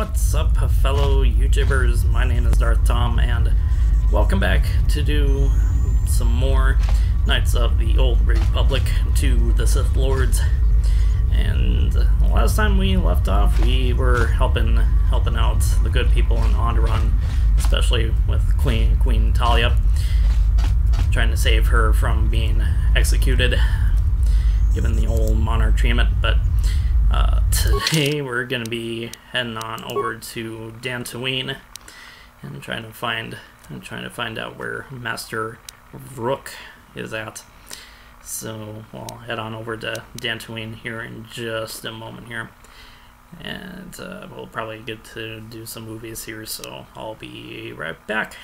What's up, fellow YouTubers? My name is DarthTom, and welcome back to do some more Knights of the Old Republic to the Sith Lords. And last time we left off, we were helping out the good people in Onderon, especially with Queen Talia, trying to save her from being executed, given the old monarch treatment. But today we're going to be heading on over to Dantooine and trying to find out where Master Rook is at. So we'll head on over to Dantooine here in just a moment here, and we'll probably get to do some movies here, so I'll be right back.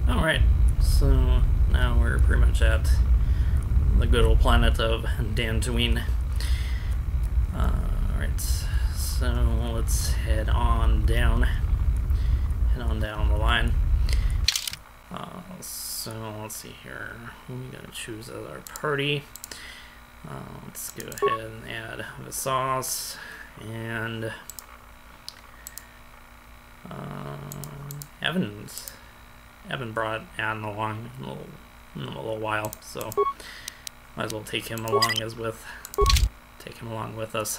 Alright, so now we're pretty much at the good old planet of Dantooine. Alright, so let's head on down the line. So let's see here, who are we going to choose as our party? Let's go ahead and add the sauce, and haven't brought Adam along in a little while, so might as well take him along with us.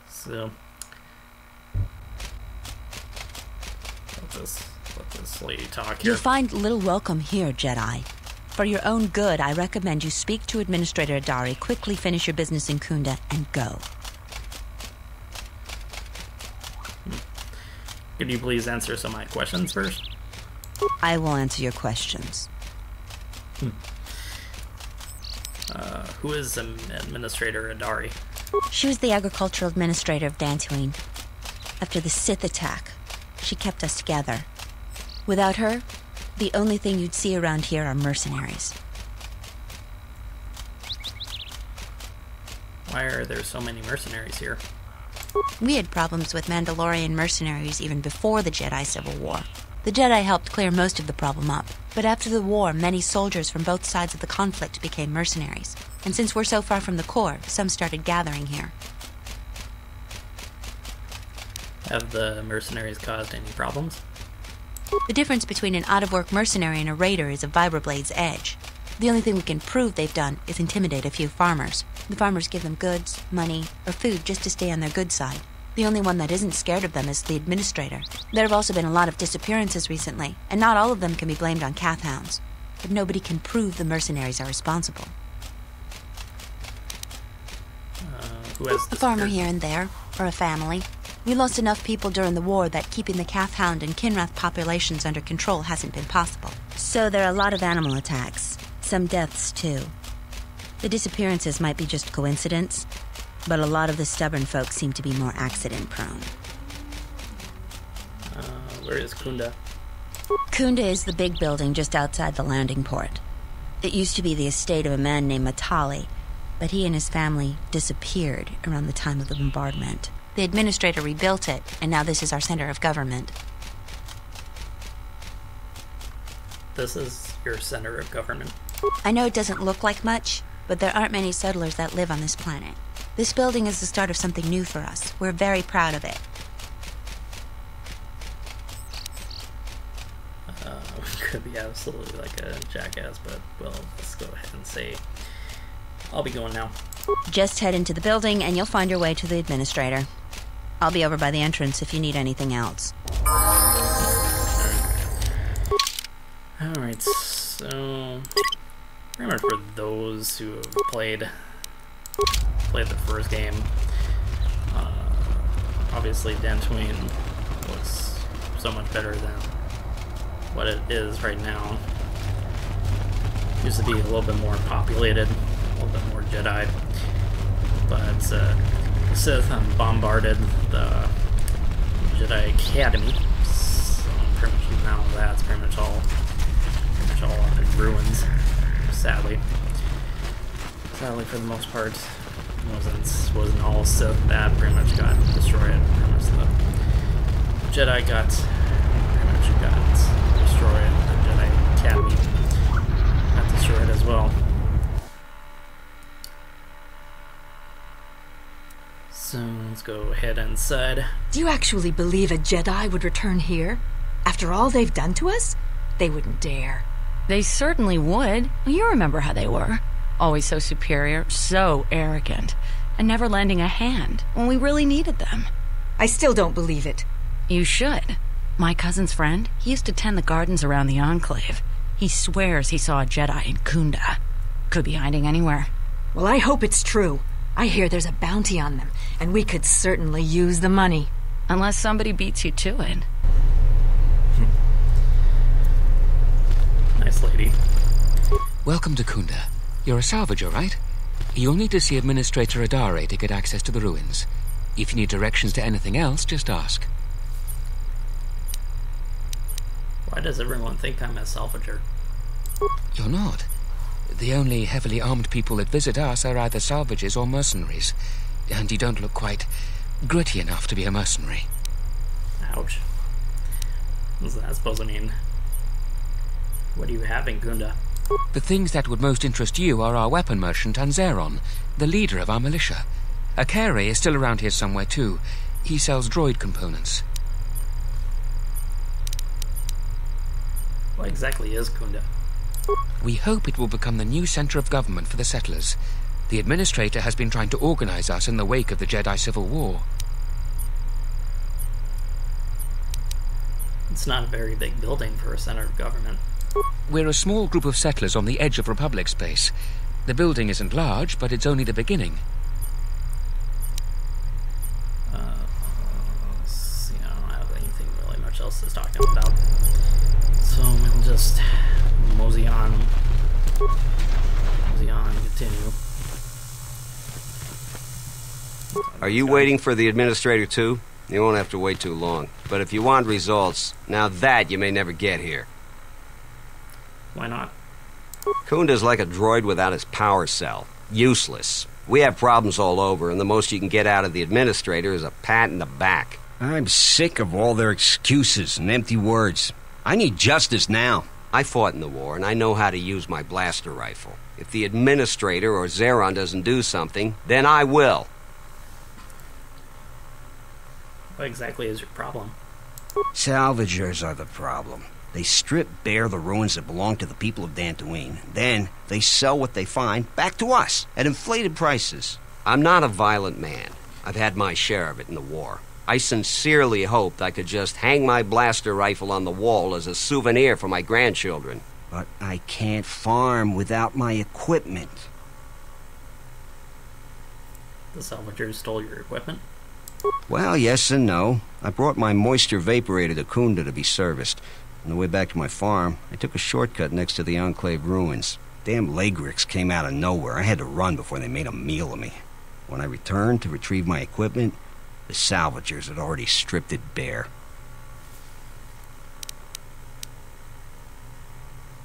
So let this lady talk here. You'll find little welcome here, Jedi. For your own good, I recommend you speak to Administrator Adari, quickly finish your business in Khoonda, and go. Could you please answer some of my questions first? I will answer your questions. Who is Administrator Adari? She was the agricultural administrator of Dantooine. After the Sith attack, she kept us together. Without her, the only thing you'd see around here are mercenaries. Why are there so many mercenaries here? We had problems with Mandalorian mercenaries even before the Jedi Civil War. The Jedi helped clear most of the problem up, but after the war, many soldiers from both sides of the conflict became mercenaries. And since we're so far from the core, some started gathering here. Have the mercenaries caused any problems? The difference between an out-of-work mercenary and a raider is a vibroblade's edge. The only thing we can prove they've done is intimidate a few farmers. The farmers give them goods, money, or food just to stay on their good side. The only one that isn't scared of them is the administrator. There have also been a lot of disappearances recently, and not all of them can be blamed on Cath hounds. But nobody can prove the mercenaries are responsible. Who has a farmer here and there, or a family. We lost enough people during the war that keeping the Cath hound and Kinrath populations under control hasn't been possible. So there are a lot of animal attacks. Some deaths, too. The disappearances might be just coincidence, but a lot of the stubborn folks seem to be more accident-prone. Where is Khoonda? Khoonda is the big building just outside the landing port. It used to be the estate of a man named Matali, but he and his family disappeared around the time of the bombardment. The administrator rebuilt it, and now this is our center of government. This is your center of government? I know it doesn't look like much, but there aren't many settlers that live on this planet. This building is the start of something new for us. We're very proud of it. Could be absolutely like a jackass, but well, let's go ahead and say I'll be going now. Just head into the building and you'll find your way to the administrator. I'll be over by the entrance if you need anything else. Alright, so pretty much for those who have played the first game, obviously Dantooine looks so much better than what it is right now. Used to be a little bit more populated, a little bit more Jedi, but the Sith bombarded the Jedi Academy, so pretty much now that's pretty much all up in ruins, sadly. Sadly, for the most part, wasn't all Sith that pretty much got destroyed. Pretty much the Jedi got destroyed. The Jedi Academy got destroyed as well. So let's go ahead inside. Do you actually believe a Jedi would return here? After all they've done to us? They wouldn't dare. They certainly would. You remember how they were. Always so superior, so arrogant, and never lending a hand when we really needed them. I still don't believe it. You should. My cousin's friend, he used to tend the gardens around the Enclave. He swears he saw a Jedi in Khoonda. Could be hiding anywhere. Well, I hope it's true. I hear there's a bounty on them, and we could certainly use the money. Unless somebody beats you to it. Nice lady. Welcome to Khoonda. You're a salvager, right? You'll need to see Administrator Adare to get access to the ruins. If you need directions to anything else, just ask. Why does everyone think I'm a salvager? You're not. The only heavily armed people that visit us are either salvagers or mercenaries. And you don't look quite gritty enough to be a mercenary. Ouch. What's that supposed to mean? What do you have in Khoonda? The things that would most interest you are our weapon merchant Anzeron, the leader of our militia. Akere is still around here somewhere too. He sells droid components. What exactly is Khoonda? We hope it will become the new center of government for the settlers. The Administrator has been trying to organize us in the wake of the Jedi Civil War. It's not a very big building for a center of government. We're a small group of settlers on the edge of Republic space. The building isn't large, but it's only the beginning. See, I don't have anything really much else to talk about. So we'll just mosey on and continue. Are you waiting for the Administrator too? You won't have to wait too long. But if you want results, now that you may never get here. Why not? Khoonda's like a droid without his power cell. Useless. We have problems all over, and the most you can get out of the Administrator is a pat in the back. I'm sick of all their excuses and empty words. I need justice now. I fought in the war, and I know how to use my blaster rifle. If the Administrator or Zeron doesn't do something, then I will. What exactly is your problem? Salvagers are the problem. They strip bare the ruins that belong to the people of Dantooine. Then they sell what they find back to us at inflated prices. I'm not a violent man. I've had my share of it in the war. I sincerely hoped I could just hang my blaster rifle on the wall as a souvenir for my grandchildren. But I can't farm without my equipment. The salvagers stole your equipment? Well, yes and no. I brought my moisture vaporator to Khoonda to be serviced. On the way back to my farm, I took a shortcut next to the Enclave ruins. Damn Lagrix came out of nowhere. I had to run before they made a meal of me. When I returned to retrieve my equipment, the salvagers had already stripped it bare.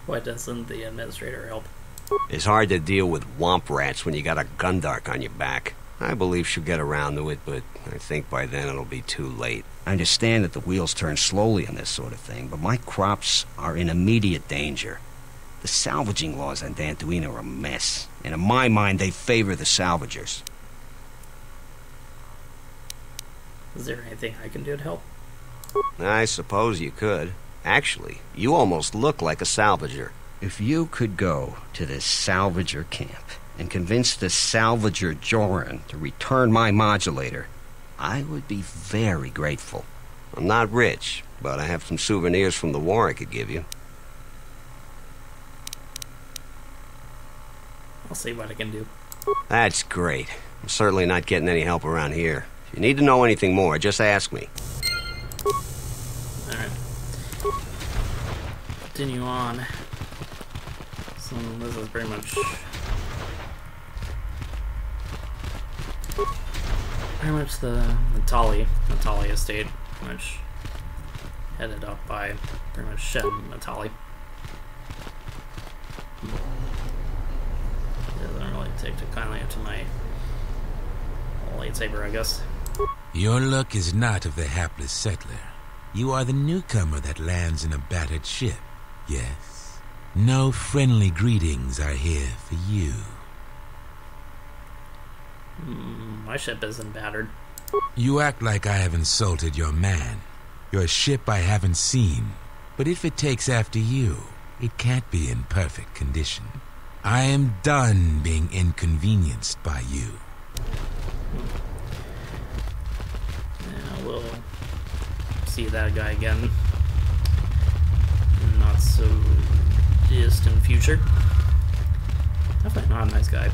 Why doesn't the Administrator help? It's hard to deal with womp rats when you got a Gundark on your back. I believe she'll get around to it, but I think by then it'll be too late. I understand that the wheels turn slowly on this sort of thing, but my crops are in immediate danger. The salvaging laws on Dantooine are a mess, and in my mind they favor the salvagers. Is there anything I can do to help? I suppose you could. Actually, you almost look like a salvager. If you could go to this salvager camp and convince the salvager Joran to return my modulator, I would be very grateful. I'm not rich, but I have some souvenirs from the war I could give you. I'll see what I can do. That's great. I'm certainly not getting any help around here. If you need to know anything more, just ask me. Alright. continue on. So this is pretty much the Natali estate, pretty much headed up by pretty much Shed Natali. Doesn't really take too kindly to my lightsaber, I guess. Your luck is not of the hapless settler. You are the newcomer that lands in a battered ship, yes? No friendly greetings are here for you. My ship isn't battered. You act like I have insulted your man. Your ship I haven't seen. But if it takes after you, it can't be in perfect condition. I am done being inconvenienced by you. Yeah, we'll see that guy again. Not so distant future. Definitely not a nice guy.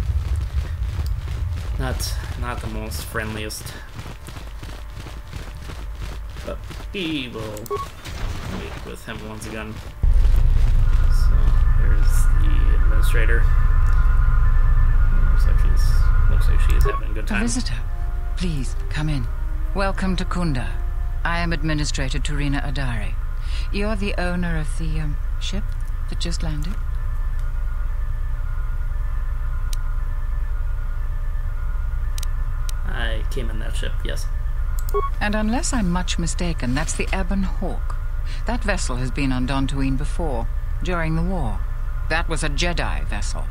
Not the most friendliest. But we will meet with him once again. So there's the administrator. Looks like she's having a good time. A visitor. Please, come in. Welcome to Khoonda. I am Administrator Turina Adari. You're the owner of the, ship that just landed? I came in that ship, yes. And unless I'm much mistaken, that's the Ebon Hawk. That vessel has been on Dantooine before, during the war. That was a Jedi vessel.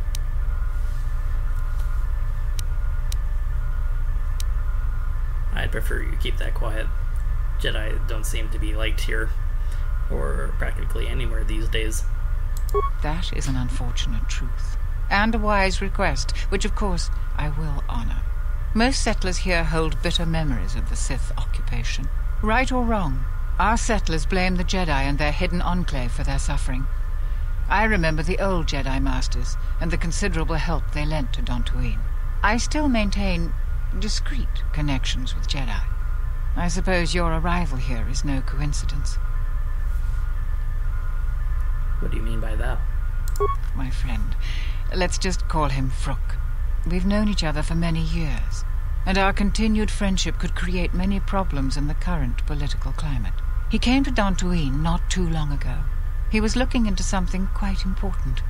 I'd prefer you keep that quiet. Jedi don't seem to be liked here, or practically anywhere these days. That is an unfortunate truth. And a wise request, which of course I will honor. Most settlers here hold bitter memories of the Sith occupation. Right or wrong, our settlers blame the Jedi and their hidden enclave for their suffering. I remember the old Jedi Masters and the considerable help they lent to Dantooine. I still maintain discreet connections with Jedi. I suppose your arrival here is no coincidence. What do you mean by that? My friend, let's just call him Vrook. We've known each other for many years, and our continued friendship could create many problems in the current political climate. He came to Dantooine not too long ago. He was looking into something quite important.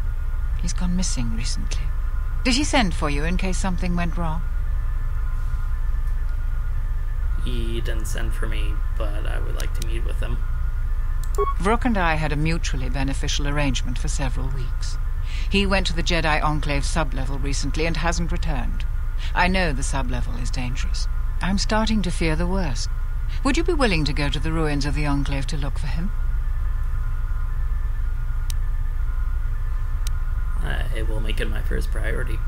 He's gone missing recently. Did he send for you in case something went wrong? He didn't send for me, but I would like to meet with him. Vrook and I had a mutually beneficial arrangement for several weeks. He went to the Jedi Enclave sublevel recently and hasn't returned. I know the sublevel is dangerous. I'm starting to fear the worst. Would you be willing to go to the ruins of the Enclave to look for him? I will make it my first priority.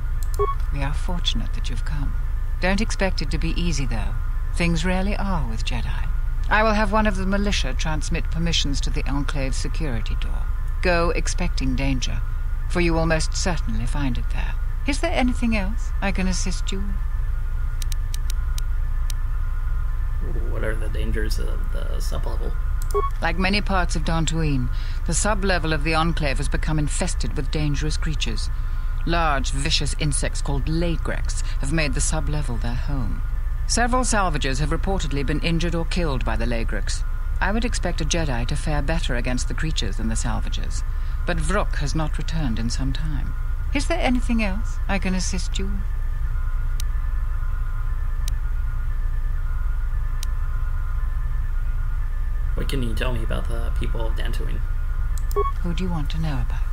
We are fortunate that you've come. Don't expect it to be easy, though. Things rarely are with Jedi. I will have one of the militia transmit permissions to the Enclave's security door. Go expecting danger, for you will most certainly find it there. Is there anything else I can assist you with? What are the dangers of the sublevel? Like many parts of Dantooine, the sublevel of the Enclave has become infested with dangerous creatures. Large, vicious insects called Lagrex have made the sublevel their home. Several salvagers have reportedly been injured or killed by the Lagrex. I would expect a Jedi to fare better against the creatures than the salvagers, but Vrook has not returned in some time. Is there anything else I can assist you with? What can you tell me about the people of Dantooine? Who do you want to know about?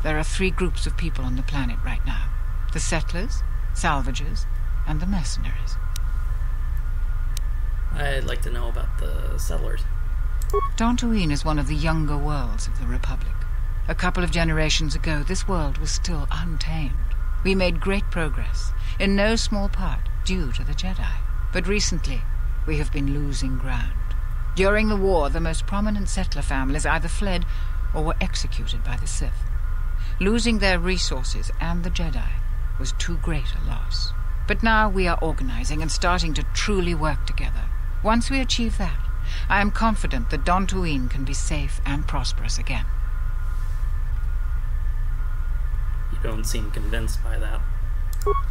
There are 3 groups of people on the planet right now. The settlers, salvagers, and the mercenaries. I'd like to know about the settlers. Dantooine is one of the younger worlds of the Republic. A couple of generations ago, this world was still untamed. We made great progress, in no small part due to the Jedi. But recently, we have been losing ground. During the war, the most prominent settler families either fled or were executed by the Sith. Losing their resources and the Jedi was too great a loss. But now we are organizing and starting to truly work together. Once we achieve that, I am confident that Dantooine can be safe and prosperous again. don't seem convinced by that.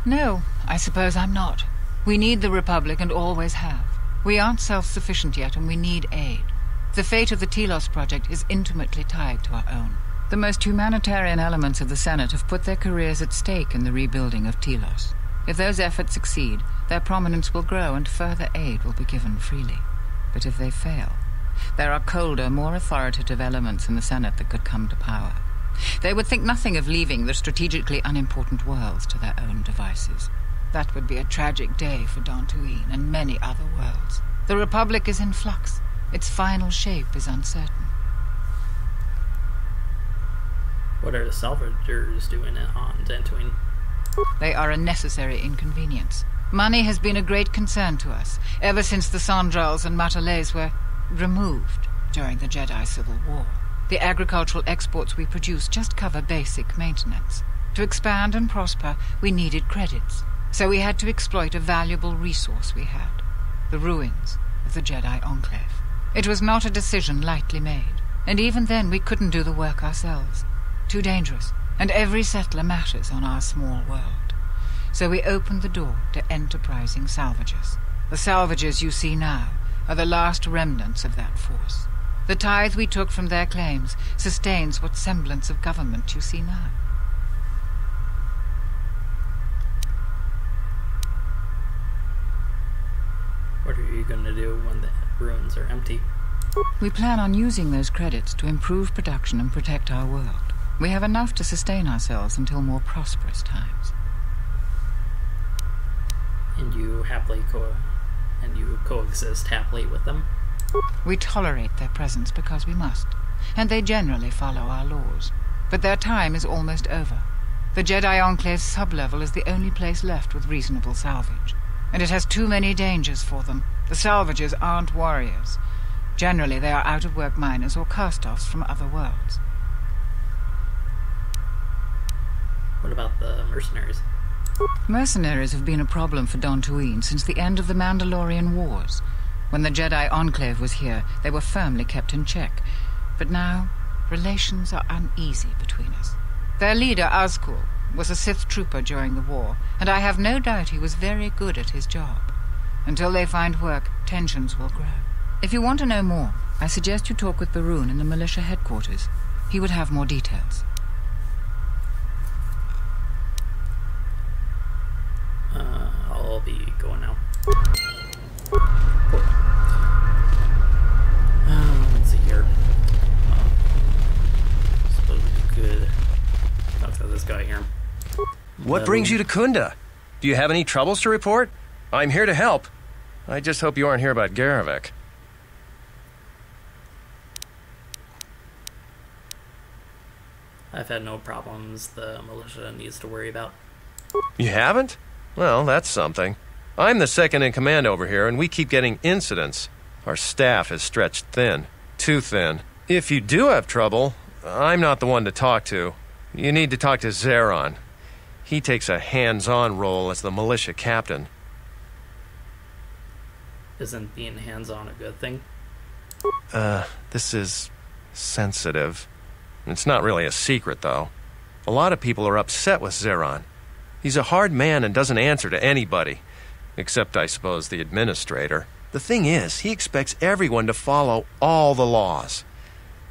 No, I suppose I'm not. We need the Republic and always have. We aren't self-sufficient yet, and we need aid. The fate of the Telos project is intimately tied to our own. The most humanitarian elements of the Senate have put their careers at stake in the rebuilding of Telos. If those efforts succeed, their prominence will grow and further aid will be given freely. But if they fail, there are colder, more authoritative elements in the Senate that could come to power. They would think nothing of leaving the strategically unimportant worlds to their own devices. That would be a tragic day for Dantooine and many other worlds. The Republic is in flux. Its final shape is uncertain. What are the salvagers doing on Dantooine? They are a necessary inconvenience. Money has been a great concern to us, ever since the Sandrals and Matalays were removed during the Jedi Civil War. The agricultural exports we produce just cover basic maintenance. To expand and prosper, we needed credits, so we had to exploit a valuable resource we had, the ruins of the Jedi Enclave. It was not a decision lightly made, and even then we couldn't do the work ourselves. Too dangerous, and every settler matters on our small world. So we opened the door to enterprising salvagers. The salvagers you see now are the last remnants of that force. The tithe we took from their claims sustains what semblance of government you see now. What are you going to do when the ruins are empty? We plan on using those credits to improve production and protect our world. We have enough to sustain ourselves until more prosperous times. And you coexist happily with them? We tolerate their presence because we must, and they generally follow our laws. But their time is almost over. The Jedi Enclave's sublevel is the only place left with reasonable salvage, and it has too many dangers for them. The salvagers aren't warriors. Generally, they are out-of-work miners or cast-offs from other worlds. What about the mercenaries? Mercenaries have been a problem for Dantooine since the end of the Mandalorian Wars. When the Jedi Enclave was here, they were firmly kept in check. But now, relations are uneasy between us. Their leader, Azkul, was a Sith trooper during the war, and I have no doubt he was very good at his job. Until they find work, tensions will grow. If you want to know more, I suggest you talk with Barun in the militia headquarters. He would have more details. I'll be going now. Cool. Let's see here. Suppose we could talk to this guy here. What brings you to Khoonda? Do you have any troubles to report? I'm here to help. I just hope you aren't here about Garevik. I've had no problems the militia needs to worry about. You haven't? Well, that's something. I'm the second in command over here, and we keep getting incidents. Our staff is stretched thin. Too thin. If you do have trouble, I'm not the one to talk to. You need to talk to Zeron. He takes a hands-on role as the militia captain. Isn't being hands-on a good thing? This is sensitive. It's not really a secret, though. A lot of people are upset with Zeron. He's a hard man and doesn't answer to anybody. Except, I suppose, the administrator. The thing is, he expects everyone to follow all the laws.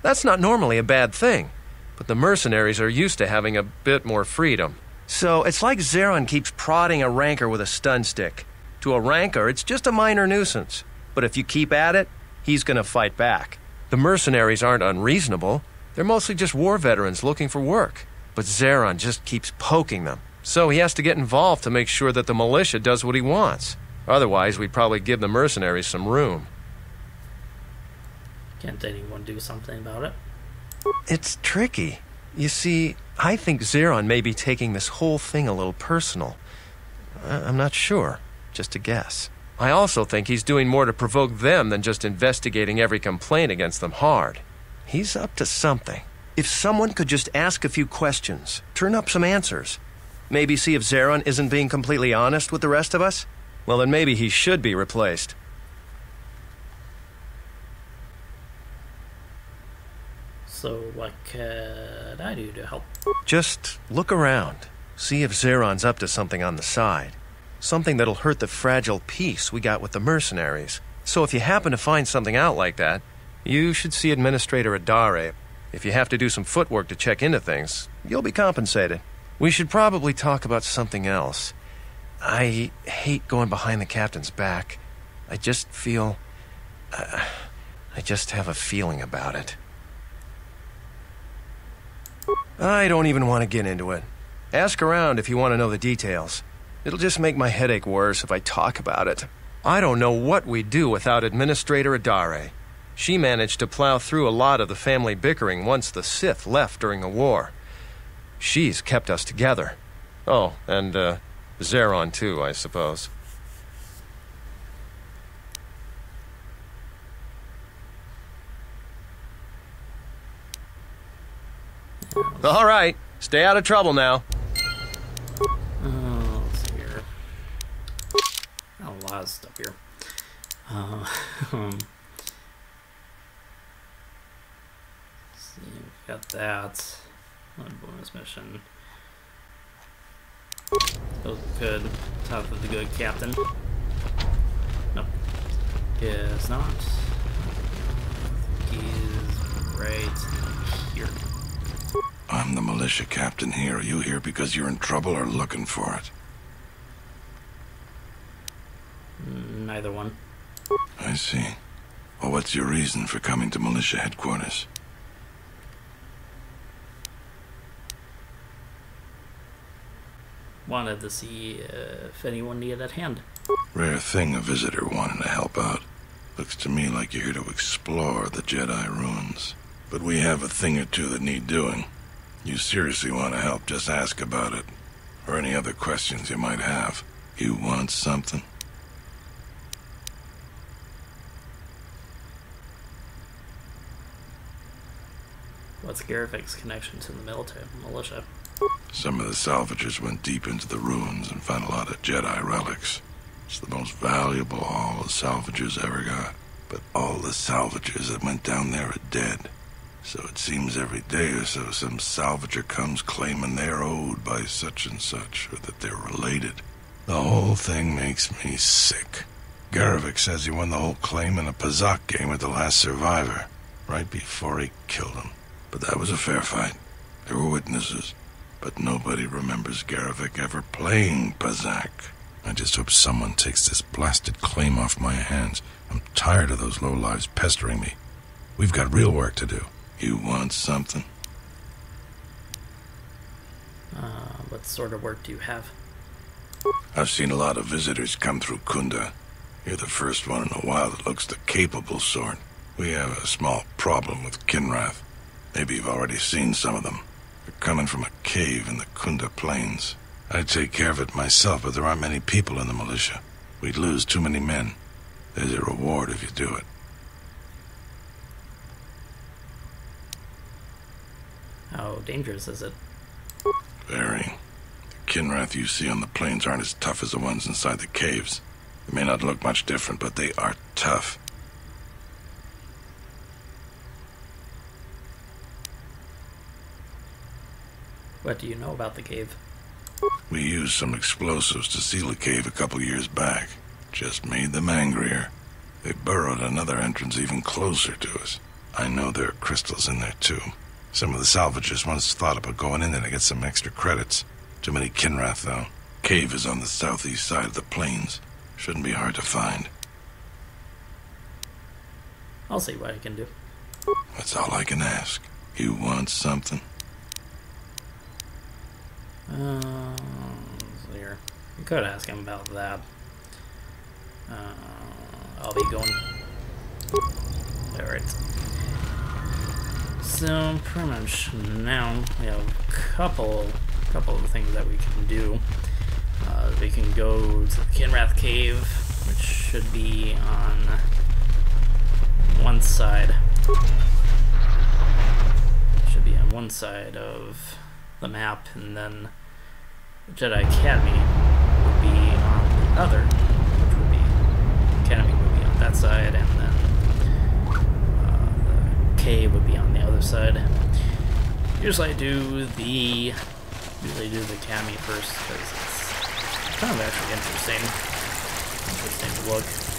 That's not normally a bad thing, but the mercenaries are used to having a bit more freedom. So it's like Zeron keeps prodding a rancor with a stun stick. To a rancor, it's just a minor nuisance. But if you keep at it, he's gonna fight back. The mercenaries aren't unreasonable. They're mostly just war veterans looking for work. But Zeron just keeps poking them. So he has to get involved to make sure that the militia does what he wants. Otherwise, we'd probably give the mercenaries some room. Can't anyone do something about it? It's tricky. You see, I think Zeron may be taking this whole thing a little personal. I'm not sure. Just a guess. I also think he's doing more to provoke them than just investigating every complaint against them hard. He's up to something. If someone could just ask a few questions, turn up some answers, maybe see if Zeron isn't being completely honest with the rest of us, well, then maybe he should be replaced. So what could I do to help? Just look around. See if Zeron's up to something on the side. Something that'll hurt the fragile peace we got with the mercenaries. So if you happen to find something out like that, you should see Administrator Adare. If you have to do some footwork to check into things, you'll be compensated. We should probably talk about something else. I hate going behind the captain's back. I just feel... I just have a feeling about it. I don't even want to get into it. Ask around if you want to know the details. It'll just make my headache worse if I talk about it. I don't know what we'd do without Administrator Adare. She managed to plow through a lot of the family bickering once the Sith left during the war. She's kept us together. Oh, and, Zeron too, I suppose. All right, stay out of trouble now. Let's see here. A lot of stuff here. See, we've got that. One bonus mission. Oh, good. Talk with the good captain. Nope. Guess not. He's right here. I'm the militia captain here. Are you here because you're in trouble or looking for it? Neither one. I see. Well, what's your reason for coming to militia headquarters? Wanted to see if anyone needed a hand. Rare thing a visitor wanting to help out. Looks to me like you're here to explore the Jedi ruins. But we have a thing or two that need doing. You seriously want to help, just ask about it. Or any other questions you might have. You want something? What's Garavik's connection to the militia? Some of the salvagers went deep into the ruins and found a lot of Jedi relics. It's the most valuable haul the salvagers ever got. But all the salvagers that went down there are dead. So it seems every day or so some salvager comes claiming they're owed by such and such, or that they're related. The whole thing makes me sick. Garavik says he won the whole claim in a Pazak game with the last survivor, right before he killed him. But that was a fair fight. There were witnesses. But nobody remembers Garavik ever playing Pazak. I just hope someone takes this blasted claim off my hands. I'm tired of those lowlives pestering me. We've got real work to do. You want something? What sort of work do you have? I've seen a lot of visitors come through Khoonda. You're the first one in a while that looks the capable sort. We have a small problem with Kinrath. Maybe you've already seen some of them. They're coming from a cave in the Khoonda plains. I'd take care of it myself, but there aren't many people in the militia. We'd lose too many men. There's a reward if you do it. How dangerous is it? Very. The Kinrath you see on the plains aren't as tough as the ones inside the caves. They may not look much different, but they are tough. What do you know about the cave? We used some explosives to seal the cave a couple years back. Just made them angrier. They burrowed another entrance even closer to us. I know there are crystals in there too. Some of the salvagers once thought about going in there to get some extra credits. Too many Kinrath, though. Cave is on the southeast side of the plains. Shouldn't be hard to find. I'll see what I can do. That's all I can ask. You want something? Here. You could ask him about that. I'll be going. Alright. So, pretty much now we have a couple of things that we can do. We can go to the Kinrath Cave, which should be on one side. Should be on one side of the map, and then the Jedi Academy would be on the other, which would be, Academy would be on that side, and then the cave would be on the other side. Usually I do the cami first because it's kind of actually interesting to look.